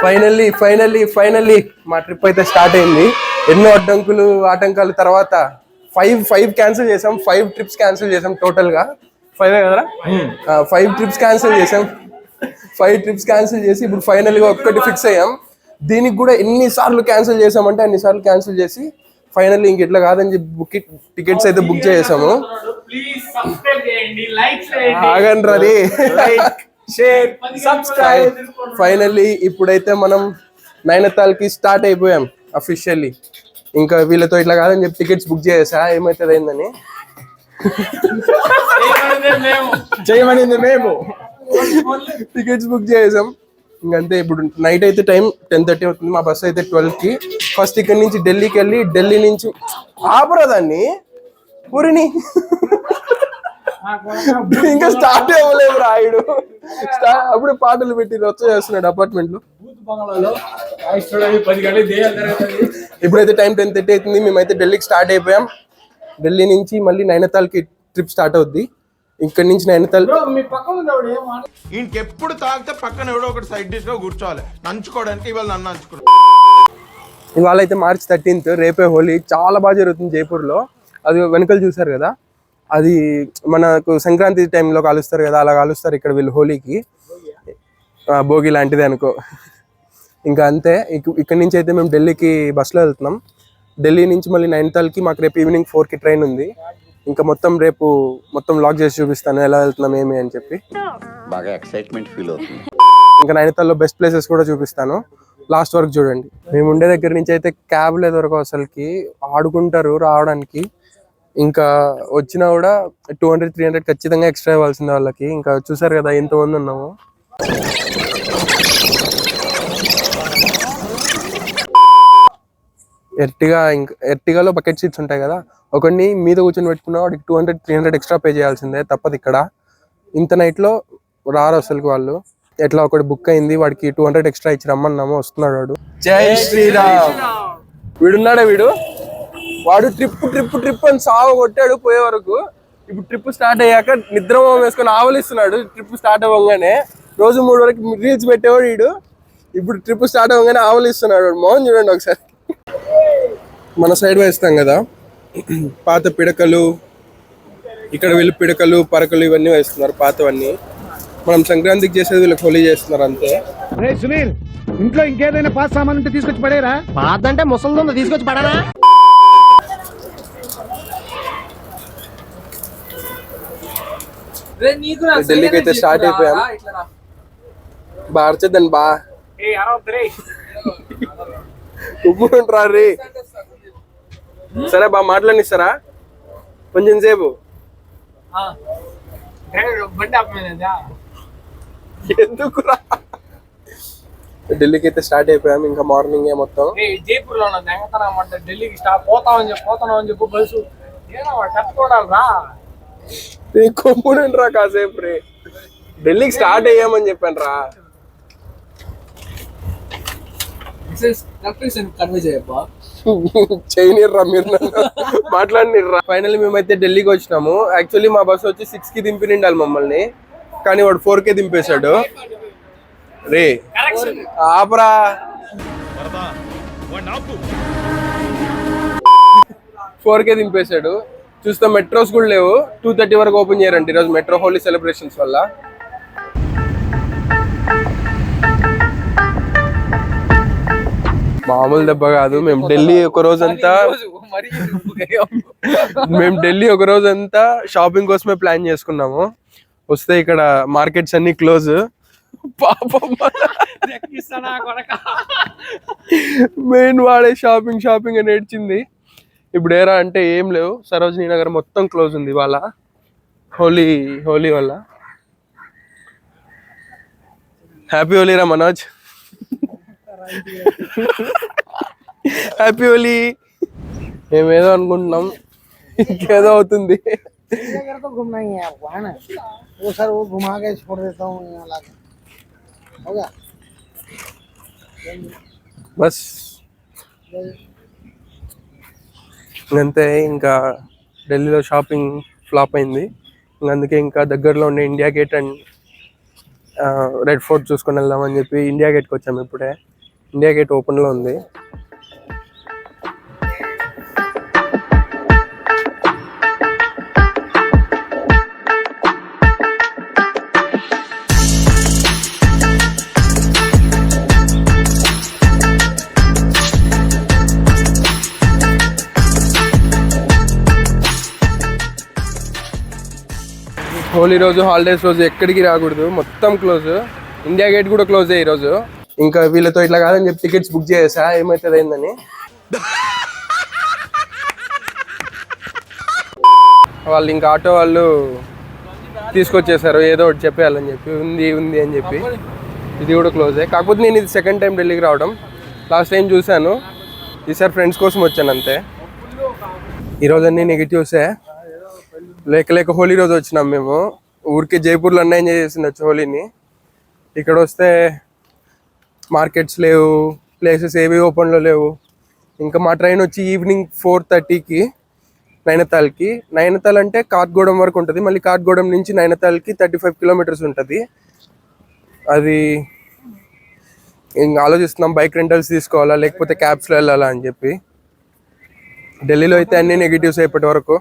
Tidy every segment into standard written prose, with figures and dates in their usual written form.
Finally మా trip అయితే start అయింది. ఎన్నో ఆటంకాల తర్వాత 5 క్యాన్సిల్ చేసాం. 5 ట్రిప్స్ క్యాన్సిల్ చేసాం టోటల్ గా. 5 కదరా? 5 ట్రిప్స్ క్యాన్సిల్ చేసాం. 5 ట్రిప్స్ క్యాన్సిల్ చేసి ఇప్పుడు ఫైనల్ గా ఒక్కటి ఫిక్స్ అయ్యాం. దీనికి కూడా ఎన్నిసార్లు క్యాన్సిల్ చేసామంటే అన్నిసార్లు క్యాన్సిల్ చేసి ఫైనల్లీ ఇంక ఇట్లా కాదని చెప్పి టికెట్స్ అయితే బుక్ చేసాము. ఆగండి రీ. ఫైనల్లీ ఇప్పుడైతే మనం నైనతాల్కి స్టార్ట్ అయిపోయాం అఫీషియల్లీ. ఇంకా వీళ్ళతో ఇట్లా కాదని చెప్పి టికెట్స్ బుక్ చేసా, ఏమైతుంది ఏందని చేయమనింది మేము. టికెట్స్ బుక్ చేసాం. ఇంకంతే. ఇప్పుడు నైట్ అయితే టైం 10:30 అవుతుంది. మా బస్సు అయితే 12కి. ఫస్ట్ ఇక్కడ నుంచి ఢిల్లీకి వెళ్ళి, ఢిల్లీ నుంచి ఆపరాదాన్ని ఊరిని ఇంకా స్టార్ట్ అవ్వలేము రాయుడు. అప్పుడు పాటలు పెట్టి రచ్చ చేస్తున్నాడు అపార్ట్మెంట్ లో. ఇప్పుడైతే టైం 10:30 అవుతుంది. మేమైతే ఢిల్లీకి స్టార్ట్ అయిపోయాం. ఢిల్లీ నుంచి మళ్ళీ నైనతాల్కి ట్రిప్ స్టార్ట్ అవుద్ది. ఇక్కడ నుంచి నైనతాల్ ఇంకెప్పుడు తాగితే పక్కన ఎవడో ఒకటి సైడ్ డిష్ లో కూర్చోవాలి నంచుకోవడానికి. ఇవాళ నన్ను నంచుకున్నాను. ఇవాళ అయితే March 13th, రేపే హోలీ. చాలా బాగా జరుగుతుంది జైపూర్లో. అది వెనకలు చూసారు కదా, అది మనకు సంక్రాంతి టైంలో కాలుస్తారు కదా, అలా కాలుస్తారు ఇక్కడ వీళ్ళు హోలీకి. భోగి లాంటిది అనుకో. ఇంకా అంతే. ఇక్కడ నుంచి అయితే మేము ఢిల్లీకి బస్సులో వెళ్తున్నాం. ఢిల్లీ నుంచి మళ్ళీ నైనతాల్కి మాకు రేపు ఈవినింగ్ 4కి ట్రైన్ ఉంది. ఇంకా రేపు మొత్తం లాక్ చేసి చూపిస్తాను ఎలా వెళ్తున్నాం ఏమి అని చెప్పి. బాగా ఎక్సైట్మెంట్ ఫీల్ అవుతుంది. ఇంకా నైనతాల్లో బెస్ట్ ప్లేసెస్ కూడా చూపిస్తాను. లాస్ట్ వరకు చూడండి. మేము ఉండే దగ్గర నుంచి అయితే క్యాబ్లే దొరకవు అసలుకి. ఆడుకుంటారు రావడానికి. ఇంకా వచ్చినా కూడా 200-300 ఖచ్చితంగా ఎక్స్ట్రా ఇవ్వాల్సిందే వాళ్ళకి. ఇంకా చూసారు కదా ఎంతమంది ఉన్నాము. ఎర్టిగాలో బకెట్ సీట్స్ ఉంటాయి కదా, ఒకరిని మీద కూర్చొని పెట్టుకున్నా వాడికి 200-300 ఎక్స్ట్రా పే చేయాల్సిందే, తప్పదు. ఇక్కడ ఇంత నైట్లో రారు అసలుకి వాళ్ళు. ఎట్లా ఒకటి బుక్ అయింది, వాడికి 200 ఎక్స్ట్రా ఇచ్చి రమ్మన్నాము. వస్తున్నాడు వాడు. జై శ్రీరామ్. వీడున్నాడే వాడు ట్రిప్ అని సాగు కొట్టాడు పోయే వరకు. ఇప్పుడు ట్రిప్ స్టార్ట్ అయ్యాక నిద్రమోహం వేసుకొని ఆవలిస్తున్నాడు. ట్రిప్ స్టార్ట్ అవ్వగానే రోజు 3 వరకు రీల్స్ పెట్టేవాడు వీడు. ఇప్పుడు ట్రిప్ స్టార్ట్ అవ్వగానే ఆవలిస్తున్నాడు. మోహన్ చూడండి ఒకసారి. మన సైడ్ వేస్తాం కదా పాత పిడకలు, ఇక్కడ వీళ్ళు పిడకలు పరకలు ఇవన్నీ వేస్తున్నారు పాతవన్నీ. మనం సంక్రాంతికి చేసేది వీళ్ళకి హోలీ చేస్తున్నారు అంతే. సునీల్, ఇంట్లో ఇంకేదైనా పాత సామాన్ ఉంటే తీసుకొచ్చి పడేరా. పాత అంటే ముసలి తీసుకొచ్చి పడరా. ఢిల్లీకి అయితే స్టార్ట్ అయిపోయాం. బార్చద్దండి బా ఉప్పుంటారా రీ. సరే బా మాట్లాడిస్తారా కొంచెం సేపు. ఎందుకురా. ఢిల్లీకి అయితే స్టార్ట్ అయిపోయాం. ఇంకా మార్నింగ్ మొత్తం జైపూర్ లో ఢిల్లీకి పోతామని చెప్పు బస్సు కొమ్ముడు రా కాసేపు రే. ఢిల్లీకి స్టార్ట్ అయ్యామని చెప్పాను రా. చేయనిర్రా మీరు మాట్లాడినిర్రా. ఫైనల్లీ మేమైతే ఢిల్లీకి వచ్చినాము. యాక్చువల్లీ మా బస్సు వచ్చి 6కి దింపి నిండాలి మమ్మల్ని, కానీ వాడు 4కే దింపేశాడు. రే ఆపరా. 4కే దింపేశాడు. చూస్తే మెట్రోస్ కూడా లేవు. 2:30 వరకు ఓపెన్ చేయరండి ఈరోజు మెట్రో హోలీ సెలబ్రేషన్స్ వల్ల. మామూలు దెబ్బ కాదు. మేము ఢిల్లీ ఒక రోజంతా షాపింగ్ కోసమే ప్లాన్ చేసుకున్నాము. వస్తే ఇక్కడ మార్కెట్స్ అన్ని క్లోజ్. పాపం మెయిన్ వాడే షాపింగ్ అని ఏడ్చింది. ఇప్పుడు ఏరా అంటే ఏం లేవు. సరోజినీ నగర్ మొత్తం క్లోజ్ ఉంది ఇవాళ హోలీ వల్ల. హ్యాపీ హోలీ రా మనోజ్. హ్యాపీ హోలీ. మేమేదో అనుకుంటున్నాం, ఇంకేదో అవుతుంది. బస్ అంతే. ఇంకా ఢిల్లీలో షాపింగ్ ఫ్లాప్ అయింది. అందుకే ఇంకా దగ్గరలో ఉండే India gate and red fort చూసుకొని వెళ్దామని చెప్పి ఇండియా గేట్కి వచ్చాము ఇప్పుడే. ఇండియా గేట్ ఓపెన్లో ఉంది. హోలీ రోజు, హాలిడేస్ రోజు ఎక్కడికి రాకూడదు, మొత్తం క్లోజ్. ఇండియా గేట్ కూడా క్లోజ్ అయ్యి ఈరోజు. ఇంకా వీళ్ళతో ఇట్లా కాదని చెప్పి టికెట్స్ బుక్ చేసా, ఏమవుతుంది ఏందని. వాళ్ళు ఇంకా ఆటో వాళ్ళు తీసుకొచ్చేసారు, ఏదో ఒకటి చెప్పేయాలని చెప్పి, ఉంది ఉంది అని చెప్పి. ఇది కూడా క్లోజే. కాకపోతే నేను ఇది సెకండ్ టైం ఢిల్లీకి రావడం. లాస్ట్ టైం చూశాను, ఈసారి ఫ్రెండ్స్ కోసం వచ్చాను అంతే. ఈరోజు అన్నీ నెగిటివ్సే. లేక హోలీ రోజు వచ్చినాం మేము. ఊరికి జైపూర్లో అన్నీ ఎంజాయ్ చేసిండొచ్చు హోలీని. ఇక్కడ వస్తే మార్కెట్స్ లేవు, ప్లేసెస్ ఏవి ఓపెన్లో లేవు. ఇంకా మా ట్రైన్ వచ్చి ఈవినింగ్ 4:30కి నైనతాల్కి. నైనతాల్ అంటే కాత్గోడం వరకు ఉంటుంది, మళ్ళీ కాత్గోడం నుంచి నైనతాల్కి 35 కిలోమీటర్స్ ఉంటుంది. అది ఇంకా ఆలోచిస్తున్నాం బైక్ రెంటల్స్ తీసుకోవాలా లేకపోతే క్యాబ్స్లో వెళ్ళాలా అని చెప్పి. ఢిల్లీలో అయితే అన్ని నెగిటివ్స్ ఇప్పటి వరకు.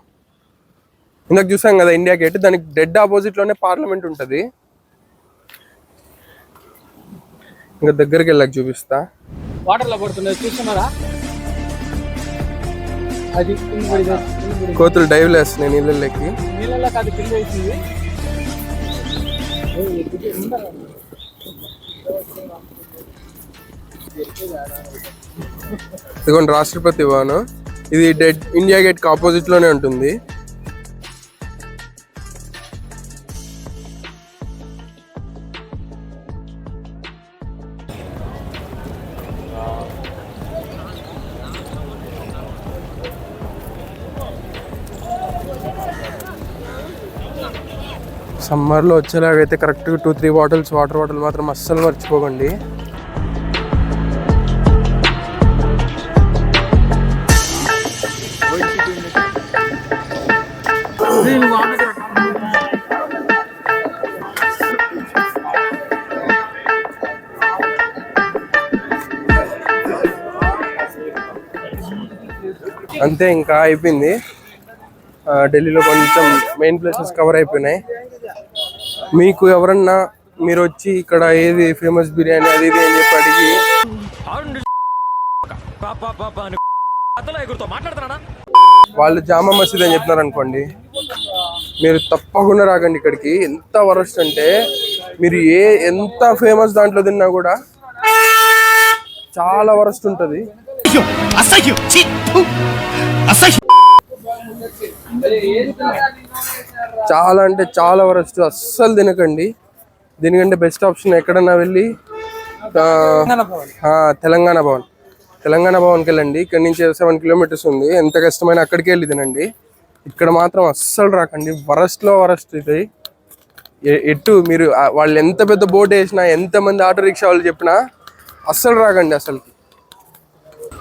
ఇందాక చూసాం కదా ఇండియా గేట్, దానికి డెడ్ ఆపోజిట్లోనే పార్లమెంట్ ఉంటుంది. ఇంకా దగ్గరికి వెళ్ళాక చూపిస్తా. వాటర్ లో పడుతున్నది చూస్తున్నారా? అది కోతులు డైవ్ లేస్తున్నాయి నీళ్ళకి. నీళ్ళలో కాదు, కింద వేసింది. ఇదిగోండి రాష్ట్రపతి భవన్. ఇది డెడ్ ఇండియా గేట్ ఆపోజిట్ లోనే ఉంటుంది. సమ్మర్లో వచ్చేలాగైతే కరెక్ట్గా 2-3 బాటిల్స్ వాటర్ బాటిల్ మాత్రం అస్సలు మర్చిపోకండి. అంతే, ఇంకా అయిపోయింది. ఢిల్లీలో కొంచెం మెయిన్ ప్లేసెస్ కవర్ అయిపోయినాయి. మీకు ఎవరన్నా మీరు వచ్చి ఇక్కడ ఏది ఫేమస్ బిర్యానీ అది ఇది అని చెప్పి అడిగి వాళ్ళు జామా మసీద్ అని చెప్తున్నారు అనుకోండి, మీరు తప్పకుండా రాకండి ఇక్కడికి. ఎంత వరస్ట్ అంటే మీరు ఎంత ఫేమస్ దాంట్లో తిన్నా కూడా చాలా వరస్ట్ ఉంటుంది. చాలా అంటే చాలా వరస్ట్, అస్సలు తినకండి. దీనికంటే బెస్ట్ ఆప్షన్ ఎక్కడన్నా వెళ్ళి తెలంగాణ భవన్కి వెళ్ళండి. ఇక్కడ నుంచి 7 కిలోమీటర్స్ ఉంది. ఎంత కష్టమైనా అక్కడికి వెళ్ళి తినండి. ఇక్కడ మాత్రం అస్సలు రాకండి, వరస్ట్లో వరస్ట్ ఇది. ఎటు మీరు వాళ్ళు ఎంత పెద్ద బోట్ వేసినా, ఎంతమంది ఆటో రిక్షా వాళ్ళు చెప్పినా అస్సలు రాకండి అసలు.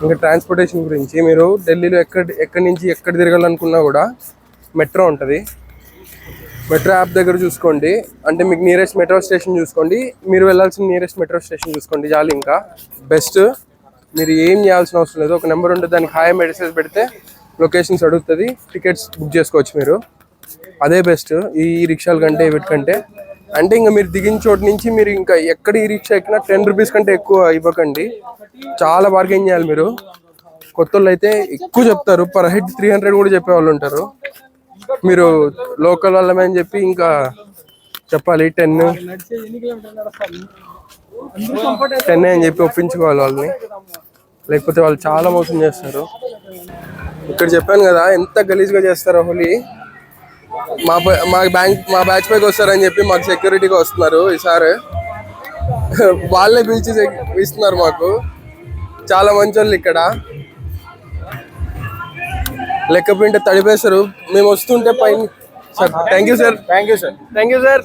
ఇంకా ట్రాన్స్పోర్టేషన్ గురించి, మీరు ఢిల్లీలో ఎక్కడి నుంచి ఎక్కడ తిరగాలనుకున్నా కూడా మెట్రో ఉంటుంది. మెట్రో యాప్ దగ్గర చూసుకోండి, అంటే మీకు నియరెస్ట్ మెట్రో స్టేషన్ చూసుకోండి, మీరు వెళ్ళాల్సిన నియరెస్ట్ మెట్రో స్టేషన్ చూసుకోండి చాలు. ఇంకా బెస్ట్, మీరు ఏం చేయాల్సిన అవసరం లేదు. ఒక నెంబర్ ఉంటుంది, దానికి హాయ్ మెసేజ్ పెడితే లొకేషన్స్ అడుగుతుంది, టికెట్స్ బుక్ చేసుకోవచ్చు మీరు. అదే బెస్ట్ ఈ రిక్షాల కంటే వీటికంటే. అంటే ఇంకా మీరు దిగిన చోటు నుంచి మీరు ఇంకా ఎక్కడ ఈ రిక్షా ఎక్కినా 10 రూపీస్ కంటే ఎక్కువ ఇవ్వకండి. చాలా బార్గెన్ చేయాలి మీరు. కొత్త వాళ్ళు అయితే ఎక్కువ చెప్తారు, పర్ హెడ్ 300 కూడా చెప్పే వాళ్ళు ఉంటారు. మీరు లోకల్ వాళ్ళమే అని చెప్పి ఇంకా చెప్పాలి 10 అని చెప్పి ఒప్పించుకోవాలి వాళ్ళని, లేకపోతే వాళ్ళు చాలా మోసం చేస్తారు. ఇక్కడ చెప్పాను కదా ఎంత గలీజ్గా చేస్తారో హోలీ. మా బ్యాచ్ పైకి వస్తారని చెప్పి మాకు సెక్యూరిటీగా వస్తున్నారు ఈసారి. వాళ్ళే పిలిచి ఇస్తున్నారు మాకు. చాలా మంచి వాళ్ళు ఇక్కడ. లెక్కపింటే తడిపేస్తారు. మేము వస్తుంటే పైన సార్ థ్యాంక్ యూ సార్.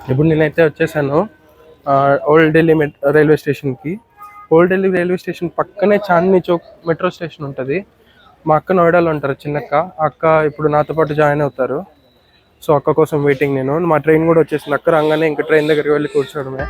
ఇప్పుడు నేనైతే వచ్చేసాను ఓల్డ్ ఢిల్లీ రైల్వే స్టేషన్కి. ఓల్డ్ ఢిల్లీ రైల్వే స్టేషన్ పక్కనే చాందనీ చౌక్ మెట్రో స్టేషన్ ఉంటుంది. మా అక్క నోయిడాలో ఉంటారు, చిన్నక్క. అక్క ఇప్పుడు నాతో పాటు జాయిన్ అవుతారు. సో అక్క కోసం వెయిటింగ్ నేను. మా ట్రైన్ కూడా వచ్చేసింది. అక్క రాగానే ఇంకా ట్రైన్ దగ్గరికి వెళ్ళి కూర్చోవడమే.